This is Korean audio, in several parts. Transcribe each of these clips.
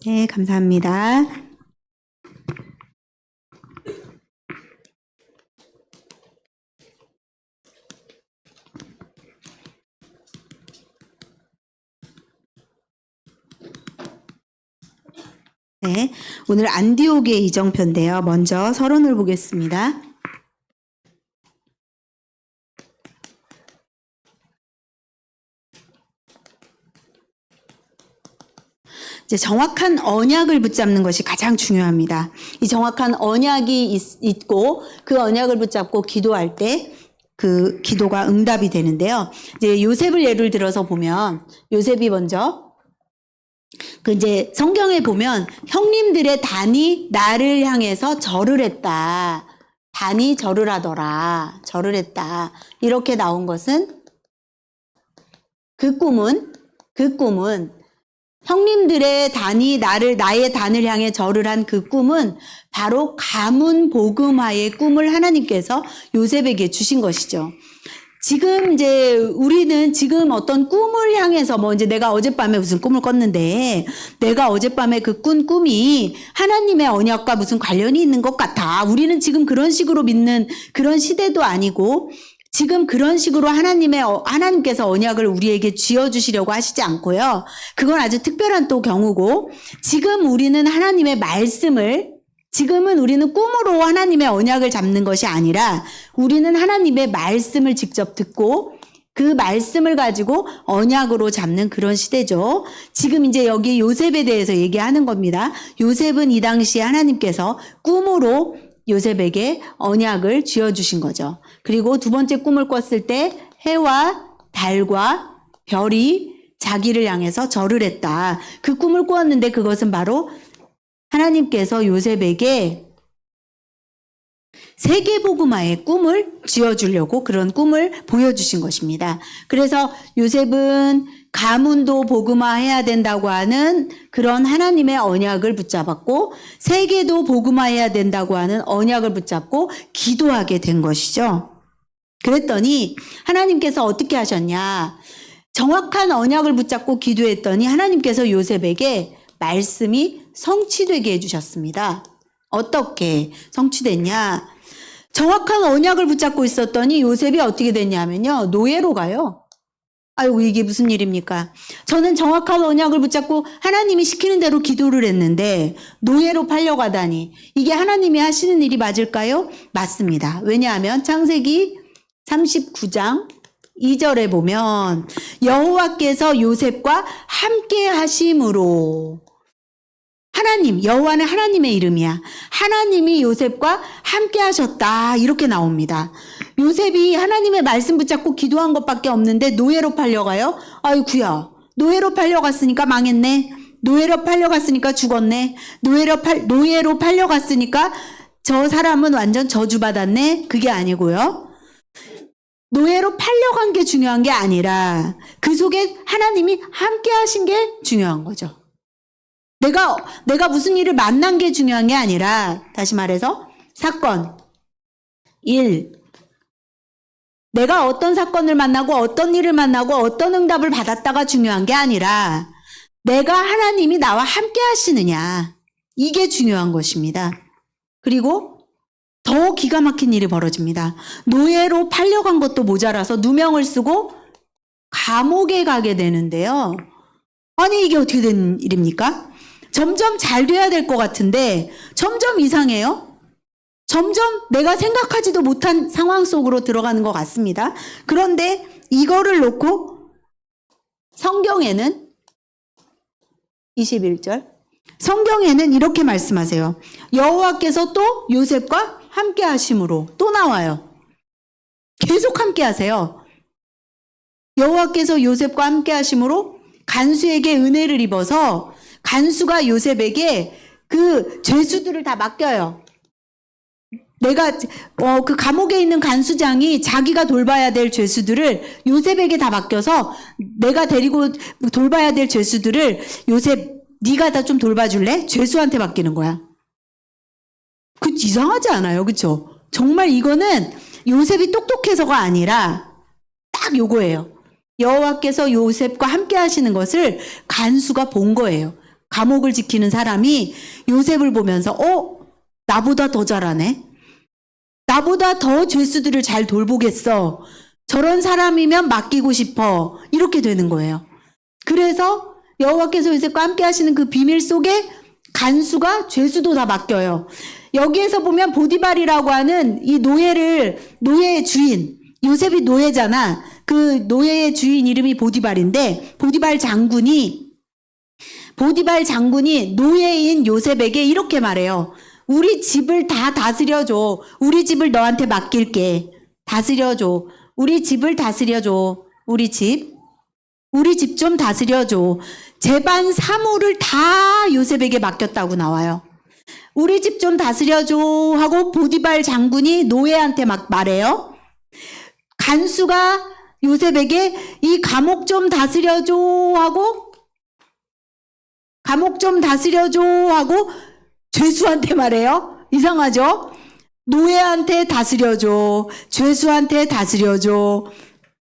네, 감사합니다. 네, 오늘 안디옥의 이정표인데요. 먼저 서론을 보겠습니다. 이제 정확한 언약을 붙잡는 것이 가장 중요합니다. 이 정확한 언약이 있고 그 언약을 붙잡고 기도할 때 그 기도가 응답이 되는데요. 이제 요셉을 예를 들어서 보면 요셉이 먼저 이제 성경에 보면 형님들의 단이 나를 향해서 절을 했다. 단이 절을 하더라. 절을 했다. 이렇게 나온 것은 그 꿈은 형님들의 단이 나의 단을 향해 절을 한 그 꿈은 바로 가문 복음화의 꿈을 하나님께서 요셉에게 주신 것이죠. 지금 이제 우리는 지금 어떤 꿈을 향해서 이제 내가 어젯밤에 무슨 꿈을 꿨는데 내가 어젯밤에 그 꾼 꿈이 하나님의 언약과 무슨 관련이 있는 것 같아. 우리는 지금 그런 식으로 믿는 그런 시대도 아니고 지금 그런 식으로 하나님께서 언약을 우리에게 쥐어주시려고 하시지 않고요. 그건 아주 특별한 또 경우고 지금 우리는 하나님의 말씀을 지금은 우리는 꿈으로 하나님의 언약을 잡는 것이 아니라 우리는 하나님의 말씀을 직접 듣고 그 말씀을 가지고 언약으로 잡는 그런 시대죠. 지금 이제 여기 요셉에 대해서 얘기하는 겁니다. 요셉은 이 당시에 하나님께서 꿈으로 요셉에게 언약을 쥐어주신 거죠. 그리고 두 번째 꿈을 꿨을 때 해와 달과 별이 자기를 향해서 절을 했다. 그 꿈을 꾸었는데 그것은 바로 하나님께서 요셉에게 세계복음화의 꿈을 쥐어주려고 그런 꿈을 보여주신 것입니다. 그래서 요셉은 가문도 복음화해야 된다고 하는 그런 하나님의 언약을 붙잡았고 세계도 복음화해야 된다고 하는 언약을 붙잡고 기도하게 된 것이죠. 그랬더니 하나님께서 어떻게 하셨냐. 정확한 언약을 붙잡고 기도했더니 하나님께서 요셉에게 말씀이 성취되게 해주셨습니다. 어떻게 성취됐냐. 정확한 언약을 붙잡고 있었더니 요셉이 어떻게 됐냐면요. 노예로 가요. 아이고 이게 무슨 일입니까? 저는 정확한 언약을 붙잡고 하나님이 시키는 대로 기도를 했는데 노예로 팔려가다니 이게 하나님이 하시는 일이 맞을까요? 맞습니다. 왜냐하면 창세기 39장 2절에 보면 여호와께서 요셉과 함께 하심으로 여호와는 하나님의 이름이야. 하나님이 요셉과 함께 하셨다. 이렇게 나옵니다. 요셉이 하나님의 말씀 붙잡고 기도한 것밖에 없는데 노예로 팔려가요? 아이구야. 노예로 팔려갔으니까 망했네. 노예로 팔려갔으니까 죽었네. 노예로 팔려갔으니까 저 사람은 완전 저주받았네. 그게 아니고요. 노예로 팔려간 게 중요한 게 아니라 그 속에 하나님이 함께 하신 게 중요한 거죠. 내가 무슨 일을 만난 게 중요한 게 아니라 다시 말해서 사건 1. 내가 어떤 사건을 만나고 어떤 일을 만나고 어떤 응답을 받았다가 중요한 게 아니라 내가 하나님이 나와 함께 하시느냐. 이게 중요한 것입니다. 그리고 더 기가 막힌 일이 벌어집니다. 노예로 팔려간 것도 모자라서 누명을 쓰고 감옥에 가게 되는데요. 아니 이게 어떻게 된 일입니까? 점점 잘 돼야 될 것 같은데 점점 이상해요. 점점 내가 생각하지도 못한 상황 속으로 들어가는 것 같습니다. 그런데 이거를 놓고 성경에는 21절 성경에는 이렇게 말씀하세요. 여호와께서 또 요셉과 함께 하심으로 또 나와요. 계속 함께 하세요. 여호와께서 요셉과 함께 하심으로 간수에게 은혜를 입어서 간수가 요셉에게 그 죄수들을 다 맡겨요. 내가 그 감옥에 있는 간수장이 자기가 돌봐야 될 죄수들을 요셉에게 다 맡겨서 내가 데리고 돌봐야 될 죄수들을 요셉 네가 다 좀 돌봐줄래? 죄수한테 맡기는 거야. 그 이상하지 않아요? 그렇죠? 정말 이거는 요셉이 똑똑해서가 아니라 딱 요거예요. 여호와께서 요셉과 함께 하시는 것을 간수가 본 거예요. 감옥을 지키는 사람이 요셉을 보면서 나보다 더 잘하네. 나보다 더 죄수들을 잘 돌보겠어. 저런 사람이면 맡기고 싶어. 이렇게 되는 거예요. 그래서 여호와께서 요셉과 함께 하시는 그 비밀 속에 간수가 죄수도 다 맡겨요. 여기에서 보면 보디발이라고 하는 이 노예의 주인, 요셉이 노예잖아. 그 노예의 주인 이름이 보디발인데 보디발 장군이 노예인 요셉에게 이렇게 말해요. 우리 집을 다 다스려줘. 우리 집을 너한테 맡길게. 다스려줘. 우리 집을 다스려줘. 우리 집 좀 다스려줘. 재반 사무를 다 요셉에게 맡겼다고 나와요. 우리 집 좀 다스려줘 하고 보디발 장군이 노예한테 막 말해요. 간수가 요셉에게 이 감옥 좀 다스려줘 하고 죄수한테 말해요. 이상하죠? 노예한테 다스려줘. 죄수한테 다스려줘.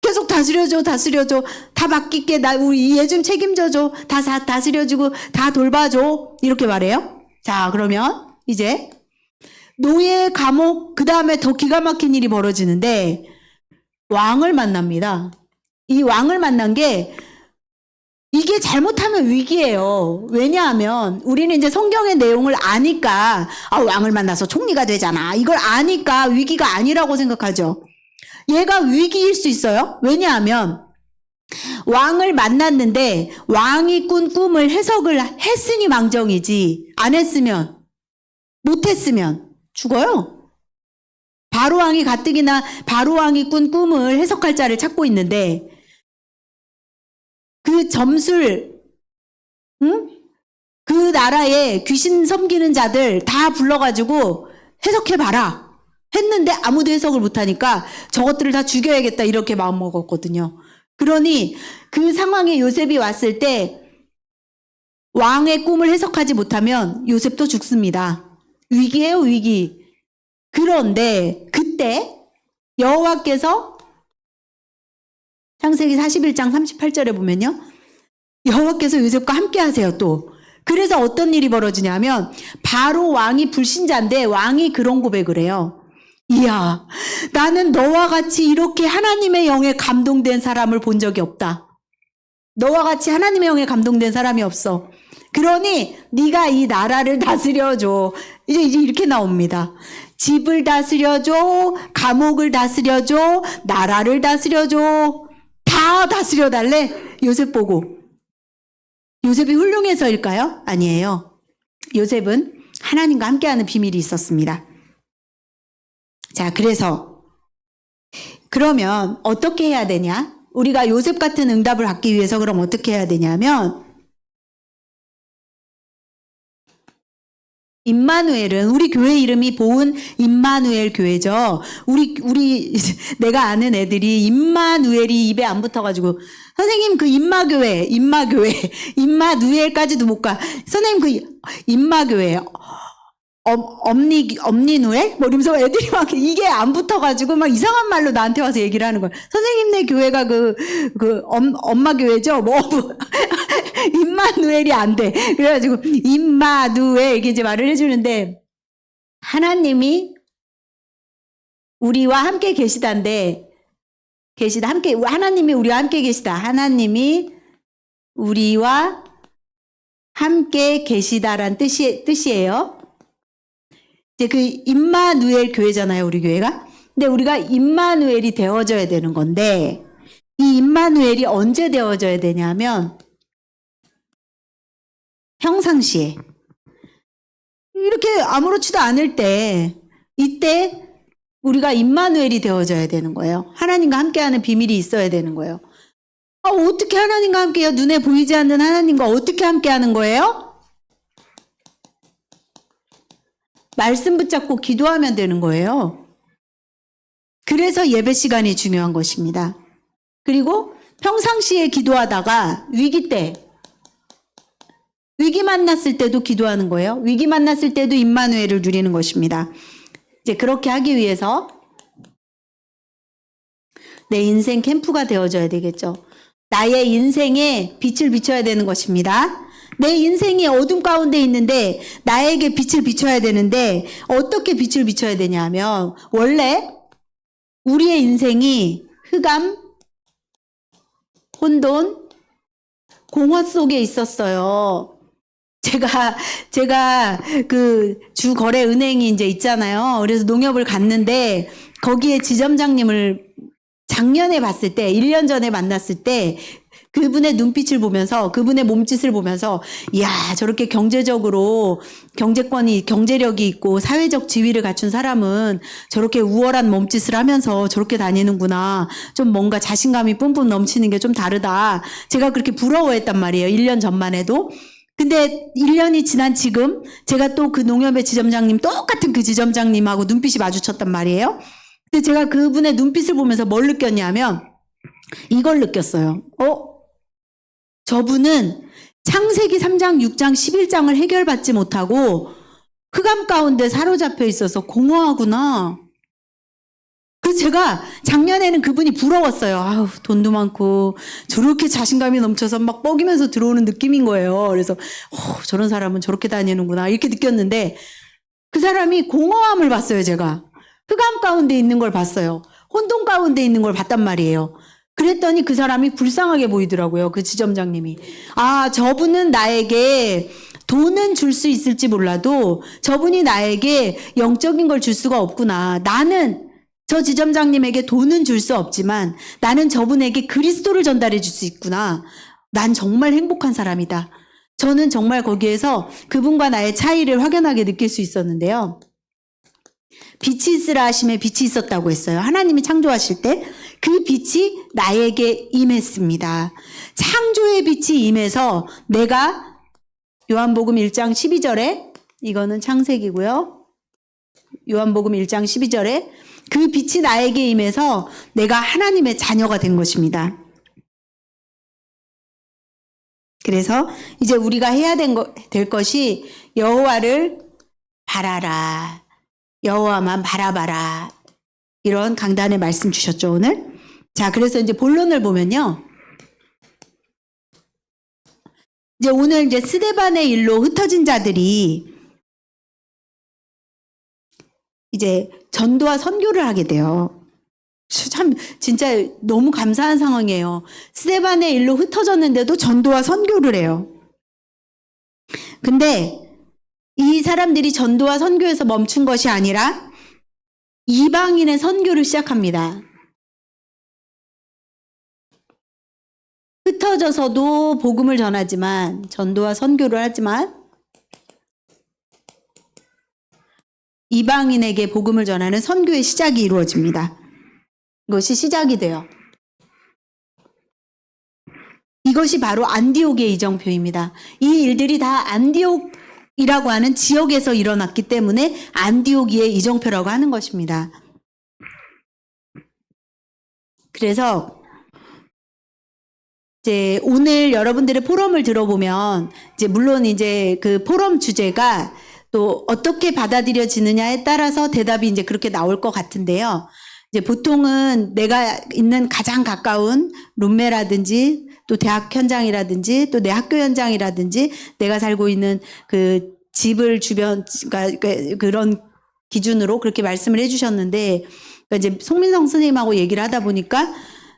계속 다스려줘. 다 맡길게. 우리 얘 좀 책임져줘. 다 다스려주고 다 돌봐줘. 이렇게 말해요. 자, 그러면 이제 노예 감옥 그 다음에 더 기가 막힌 일이 벌어지는데 왕을 만납니다. 이 왕을 만난 게 이게 잘못하면 위기예요. 왜냐하면 우리는 이제 성경의 내용을 아니까 왕을 만나서 총리가 되잖아. 이걸 아니까 위기가 아니라고 생각하죠. 얘가 위기일 수 있어요. 왜냐하면 왕을 만났는데 왕이 꾼 꿈을 해석을 했으니 망정이지 안 했으면 못했으면 죽어요. 바로왕이 가뜩이나 바로왕이 꾼 꿈을 해석할 자를 찾고 있는데 그 점술 그 나라에 귀신 섬기는 자들 다 불러가지고 해석해봐라 했는데 아무도 해석을 못하니까 저것들을 다 죽여야겠다 이렇게 마음먹었거든요. 그러니 그 상황에 요셉이 왔을 때 왕의 꿈을 해석하지 못하면 요셉도 죽습니다. 위기예요, 위기. 그런데 그때 여호와께서 창세기 41장 38절에 보면요. 여호와께서 요셉과 함께 하세요 또. 그래서 어떤 일이 벌어지냐면 바로 왕이 불신자인데 왕이 그런 고백을 해요. 이야, 나는 너와 같이 이렇게 하나님의 영에 감동된 사람을 본 적이 없다. 너와 같이 하나님의 영에 감동된 사람이 없어. 그러니 네가 이 나라를 다스려줘. 이제 이렇게 나옵니다. 집을 다스려줘, 감옥을 다스려줘, 나라를 다스려줘. 다 다스려달래. 요셉 보고. 요셉이 훌륭해서일까요? 아니에요. 요셉은 하나님과 함께하는 비밀이 있었습니다. 자, 그러면 어떻게 해야 되냐? 우리가 요셉 같은 응답을 받기 위해서 그럼 어떻게 해야 되냐면 임마누엘은 우리 교회 이름이 보은 임마누엘 교회죠. 우리 내가 아는 애들이 임마누엘이 입에 안 붙어가지고 선생님 그 임마누엘까지도 못 가. 선생님 그 임마교회 엄니누엘? 뭐 이러면서 애들이 막 이게 안 붙어가지고 막 이상한 말로 나한테 와서 얘기를 하는 거야. 선생님네 교회가 엄마 교회죠? 뭐 임마누엘이 안 돼. 그래가지고 임마누엘 이렇게 이제 말을 해주는데 하나님이 우리와 함께 계시다인데 하나님이 우리와 함께 계시다. 하나님이 우리와 함께 계시다란 뜻이에요. 이제 그 임마누엘 교회잖아요, 우리 교회가. 근데 우리가 임마누엘이 되어져야 되는 건데 이 임마누엘이 언제 되어져야 되냐면 평상시에 이렇게 아무렇지도 않을 때 이때 우리가 임마누엘이 되어져야 되는 거예요. 하나님과 함께하는 비밀이 있어야 되는 거예요. 어떻게 하나님과 함께해요? 눈에 보이지 않는 하나님과 어떻게 함께하는 거예요? 말씀 붙잡고 기도하면 되는 거예요. 그래서 예배 시간이 중요한 것입니다. 그리고 평상시에 기도하다가 위기 만났을 때도 기도하는 거예요. 위기 만났을 때도 임마누엘을 누리는 것입니다. 이제 그렇게 하기 위해서 내 인생 캠프가 되어줘야 되겠죠. 나의 인생에 빛을 비춰야 되는 것입니다. 내 인생이 어둠 가운데 있는데 나에게 빛을 비춰야 되는데 어떻게 빛을 비춰야 되냐 하면 원래 우리의 인생이 흑암, 혼돈, 공허 속에 있었어요. 제가 그 주거래 은행이 이제 있잖아요. 그래서 농협을 갔는데 거기에 지점장님을 작년에 봤을 때, 1년 전에 만났을 때 그분의 눈빛을 보면서, 그분의 몸짓을 보면서, 이야, 저렇게 경제적으로, 경제력이 있고 사회적 지위를 갖춘 사람은 저렇게 우월한 몸짓을 하면서 저렇게 다니는구나. 좀 뭔가 자신감이 뿜뿜 넘치는 게 좀 다르다. 제가 그렇게 부러워했단 말이에요. 1년 전만 해도. 근데 1년이 지난 지금 제가 또 그 농협의 지점장님, 똑같은 그 지점장님하고 눈빛이 마주쳤단 말이에요. 근데 제가 그분의 눈빛을 보면서 뭘 느꼈냐면 이걸 느꼈어요. 저분은 창세기 3장, 6장, 11장을 해결받지 못하고 흑암 가운데 사로잡혀 있어서 공허하구나. 그래서 제가 작년에는 그분이 부러웠어요. 아우, 돈도 많고 저렇게 자신감이 넘쳐서 막 뻐기면서 들어오는 느낌인 거예요. 그래서 저런 사람은 저렇게 다니는구나 이렇게 느꼈는데 그 사람이 공허함을 봤어요. 제가 흑암 가운데 있는 걸 봤어요. 혼돈 가운데 있는 걸 봤단 말이에요. 그랬더니 그 사람이 불쌍하게 보이더라고요. 그 지점장님이. 아, 저분은 나에게 돈은 줄 수 있을지 몰라도 저분이 나에게 영적인 걸 줄 수가 없구나. 나는 저 지점장님에게 돈은 줄 수 없지만 나는 저분에게 그리스도를 전달해 줄 수 있구나. 난 정말 행복한 사람이다. 저는 정말 거기에서 그분과 나의 차이를 확연하게 느낄 수 있었는데요. 빛이 있으라 하심에 빛이 있었다고 했어요. 하나님이 창조하실 때 그 빛이 나에게 임했습니다. 창조의 빛이 임해서 내가 요한복음 1장 12절에 이거는 창세기고요. 요한복음 1장 12절에 그 빛이 나에게 임해서 내가 하나님의 자녀가 된 것입니다. 그래서 이제 우리가 해야 될 것이 여호와를 바라라. 여호와만 바라봐라. 이런 강단의 말씀 주셨죠, 오늘. 자, 그래서 이제 본론을 보면요. 이제 오늘 이제 스데반의 일로 흩어진 자들이 이제 전도와 선교를 하게 돼요. 참 진짜 너무 감사한 상황이에요. 스데반의 일로 흩어졌는데도 전도와 선교를 해요. 근데 이 사람들이 전도와 선교에서 멈춘 것이 아니라 이방인의 선교를 시작합니다. 흩어져서도 복음을 전하지만 전도와 선교를 하지만 이방인에게 복음을 전하는 선교의 시작이 이루어집니다. 이것이 시작이 돼요. 이것이 바로 안디옥의 이정표입니다. 이 일들이 다 안디옥이라고 하는 지역에서 일어났기 때문에 안디옥의 이정표라고 하는 것입니다. 그래서 이제 오늘 여러분들의 포럼을 들어보면 이제 물론 이제 그 포럼 주제가 또 어떻게 받아들여지느냐에 따라서 대답이 이제 그렇게 나올 것 같은데요. 이제 보통은 내가 있는 가장 가까운 룸메라든지 또 대학 현장이라든지 또 내 학교 현장이라든지 내가 살고 있는 그 집을 주변, 그러니까 그런 기준으로 그렇게 말씀을 해주셨는데, 그러니까 이제 송민성 선생님하고 얘기를 하다 보니까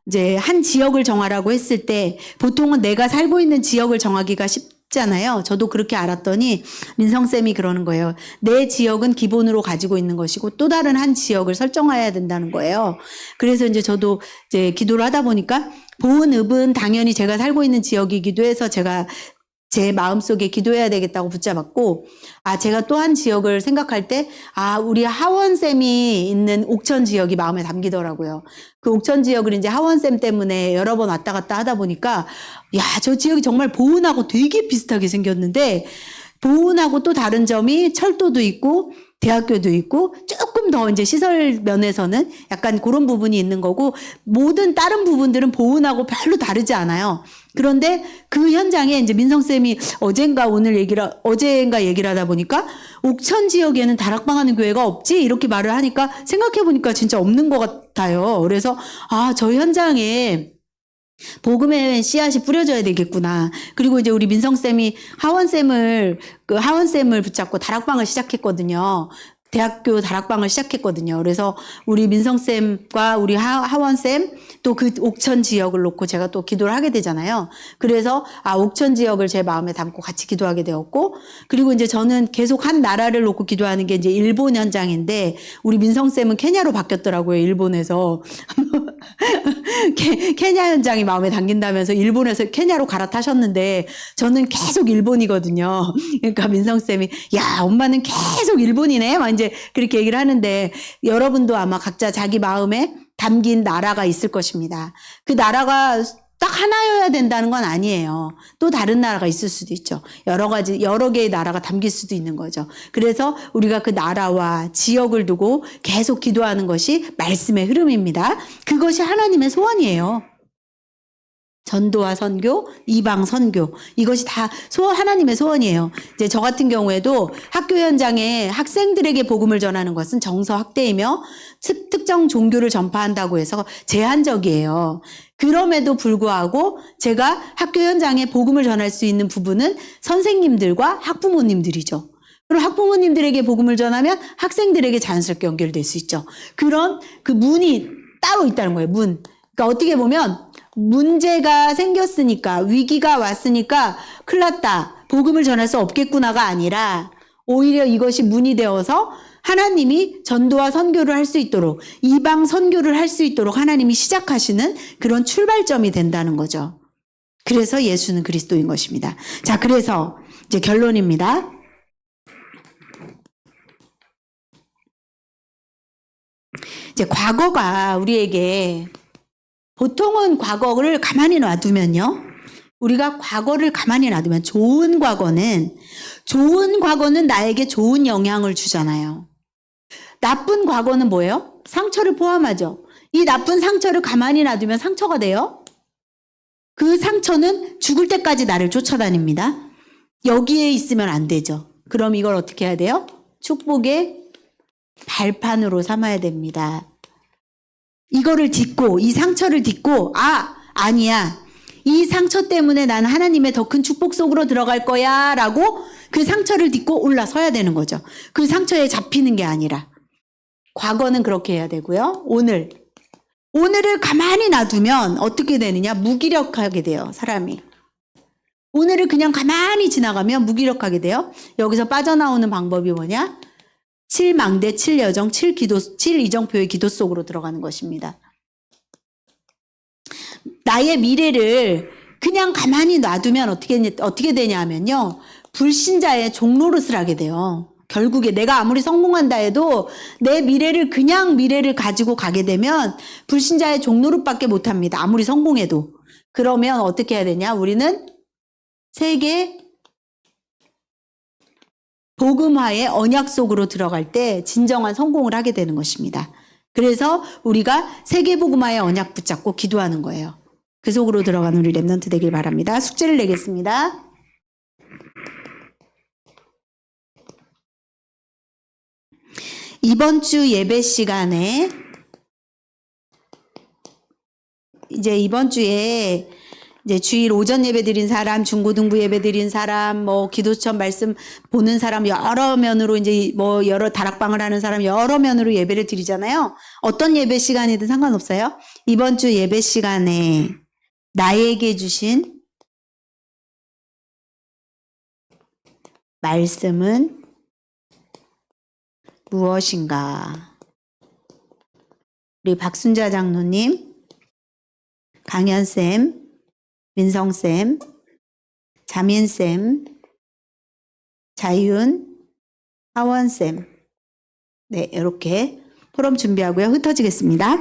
이제 한 지역을 정하라고 했을 때 보통은 내가 살고 있는 지역을 정하기가 쉽잖아요. 저도 그렇게 알았더니 민성쌤이 그러는 거예요. 내 지역은 기본으로 가지고 있는 것이고 또 다른 한 지역을 설정해야 된다는 거예요. 그래서 이제 저도 이제 기도를 하다 보니까 보은읍은 당연히 제가 살고 있는 지역이기도 해서 제가 제 마음속에 기도해야 되겠다고 붙잡았고, 제가 또 한 지역을 생각할 때, 우리 하원쌤이 있는 옥천 지역이 마음에 담기더라고요. 그 옥천 지역을 이제 하원쌤 때문에 여러 번 왔다 갔다 하다 보니까, 저 지역이 정말 보은하고 되게 비슷하게 생겼는데, 보은하고 또 다른 점이 철도도 있고, 대학교도 있고, 조금 더 이제 시설 면에서는 약간 그런 부분이 있는 거고, 모든 다른 부분들은 보은하고 별로 다르지 않아요. 그런데 그 현장에 이제 민성쌤이 어젠가 얘기를 하다 보니까 옥천 지역에는 다락방하는 교회가 없지? 이렇게 말을 하니까 생각해보니까 진짜 없는 것 같아요. 그래서, 저 현장에 복음의 씨앗이 뿌려져야 되겠구나. 그리고 이제 우리 민성쌤이 하원쌤을 붙잡고 다락방을 시작했거든요. 대학교 다락방을 시작했거든요. 그래서 우리 민성쌤과 우리 하원쌤 또 그 옥천 지역을 놓고 제가 또 기도를 하게 되잖아요. 그래서 옥천 지역을 제 마음에 담고 같이 기도하게 되었고, 그리고 이제 저는 계속 한 나라를 놓고 기도하는 게 이제 일본 현장인데, 우리 민성쌤은 케냐로 바뀌었더라고요. 일본에서. 케냐 현장이 마음에 담긴다면서 일본에서 케냐로 갈아타셨는데 저는 계속 일본이거든요. 그러니까 민성쌤이 야 엄마는 계속 일본이네 막 이제 그렇게 얘기를 하는데, 여러분도 아마 각자 자기 마음에 담긴 나라가 있을 것입니다. 그 나라가 딱 하나여야 된다는 건 아니에요. 또 다른 나라가 있을 수도 있죠. 여러 개의 나라가 담길 수도 있는 거죠. 그래서 우리가 그 나라와 지역을 두고 계속 기도하는 것이 말씀의 흐름입니다. 그것이 하나님의 소원이에요. 전도와 선교, 이방 선교, 이것이 다 하나님의 소원이에요. 이제 저 같은 경우에도 학교 현장에 학생들에게 복음을 전하는 것은 정서 확대이며 특정 종교를 전파한다고 해서 제한적이에요. 그럼에도 불구하고 제가 학교 현장에 복음을 전할 수 있는 부분은 선생님들과 학부모님들이죠. 그럼 학부모님들에게 복음을 전하면 학생들에게 자연스럽게 연결될 수 있죠. 그런 그 문이 따로 있다는 거예요. 문. 그러니까 어떻게 보면 문제가 생겼으니까, 위기가 왔으니까 큰일 났다, 복음을 전할 수 없겠구나가 아니라 오히려 이것이 문이 되어서 하나님이 전도와 선교를 할 수 있도록, 이방 선교를 할 수 있도록 하나님이 시작하시는 그런 출발점이 된다는 거죠. 그래서 예수는 그리스도인 것입니다. 자, 그래서 이제 결론입니다. 이제 과거가 우리에게, 보통은 과거를 가만히 놔두면요, 우리가 과거를 가만히 놔두면 좋은 과거는 나에게 좋은 영향을 주잖아요. 나쁜 과거는 뭐예요? 상처를 포함하죠. 이 나쁜 상처를 가만히 놔두면 상처가 돼요. 그 상처는 죽을 때까지 나를 쫓아다닙니다. 여기에 있으면 안 되죠. 그럼 이걸 어떻게 해야 돼요? 축복의 발판으로 삼아야 됩니다. 이거를 딛고, 이 상처를 딛고, 아니야, 이 상처 때문에 난 하나님의 더 큰 축복 속으로 들어갈 거야 라고 그 상처를 딛고 올라서야 되는 거죠. 그 상처에 잡히는 게 아니라. 과거는 그렇게 해야 되고요. 오늘을 가만히 놔두면 어떻게 되느냐? 무기력하게 돼요, 사람이. 오늘을 그냥 가만히 지나가면 무기력하게 돼요. 여기서 빠져나오는 방법이 뭐냐? 7망대, 7여정, 7이정표의 기도 속으로 들어가는 것입니다. 나의 미래를 그냥 가만히 놔두면 어떻게 되냐 하면요, 불신자의 종노릇을 하게 돼요. 결국에 내가 아무리 성공한다 해도 내 미래를 가지고 가게 되면 불신자의 종노릇밖에 못합니다. 아무리 성공해도. 그러면 어떻게 해야 되냐? 우리는 세계 복음화의 언약 속으로 들어갈 때 진정한 성공을 하게 되는 것입니다. 그래서 우리가 세계 복음화의 언약 붙잡고 기도하는 거예요. 그 속으로 들어가는 우리 렘넌트 되길 바랍니다. 숙제를 내겠습니다. 이번 주 예배 시간에, 이제 이번 주에 이제 주일 오전 예배 드린 사람, 중고등부 예배 드린 사람, 기도처 말씀 보는 사람, 여러 면으로 이제 여러 다락방을 하는 사람, 여러 면으로 예배를 드리잖아요. 어떤 예배 시간이든 상관없어요. 이번 주 예배 시간에 나에게 주신 말씀은 무엇인가? 우리 박순자 장로님, 강현쌤, 민성쌤, 자민쌤, 자윤, 하원쌤, 네, 이렇게 포럼 준비하고요. 흩어지겠습니다.